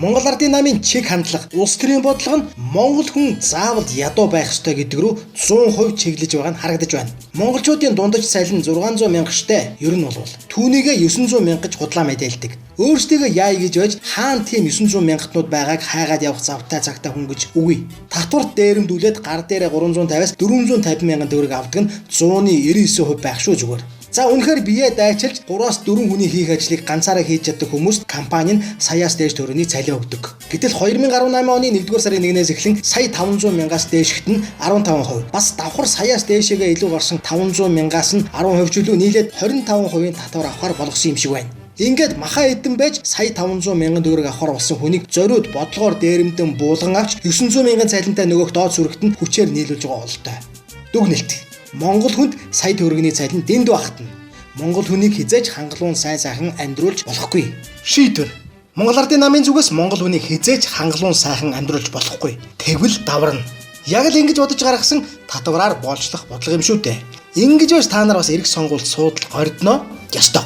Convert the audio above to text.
Монгол Ардын намын чиг хандлага, улс төрийн бодлого нь монгол хүн заавал ядуу байх ёстой гэдэг рүү 100% чиглэж байгаа нь харагдаж байна. Монголчуудын дундаж сайлан 600 мянга штэ. Ер нь бол түүнийгээ 900 мянгаж худлаа мэдээлдэг. Өөрсдөө яа гэж байж хаана тийм 900 мянгатнууд байгааг хайгаад явах завтай цагтаа хөнгөж үгүй. Татварт дээрэмдүүлээд гар дээрээ 350-аас 450 мянган төгрөг авдаг нь 199% байх шүү зүгээр. За үнэхээр бие дайчилж 3-аас 4 хүний хийх ажлыг ганцаараа хийж чаддаг хүмүүст компани нь саяас дээш төгрөгийн цалин өгдөг. Гэтэл 2018 оны 1-р сарын 1-ээс эхлэн сая 500 мянгаас дээшгт нь 15%. Бас давхар саяас дээшээгээ илүү гарсан 500 мянгаас нь 10% ч үлээ нийлээд 25% татвар авахар болгосон юм шиг байна. Ингээд маха эдэн байж сая 500 мянган төгрөг авахар болсон хүнийг зориуд бодлогоор дээрэмдэн буулган авч 900 мянган цалинтай нөгөөх доод сүрэгт нь хүчээр нийлүүлж байгаа бололтой. Дүгнэлт. Монгол хүнд сая төгрөгийн цалин дэнд багтана. Монгол хүнийг хизээж хангалуун сайхан амьдруулж болохгүй. Шийдвэр. Монгол Ардын намын зүгээс монгол хүнийг хизээж хангалуун сайхан амьдруулж болохгүй. Тэгвэл даварна. Яг л ингэж бодож гаргасан татвараар боолчлох бодлого юм шүү дээ. Ингэж байж та нар бас эрх сонгуульд суудлах гордно. Ёстой.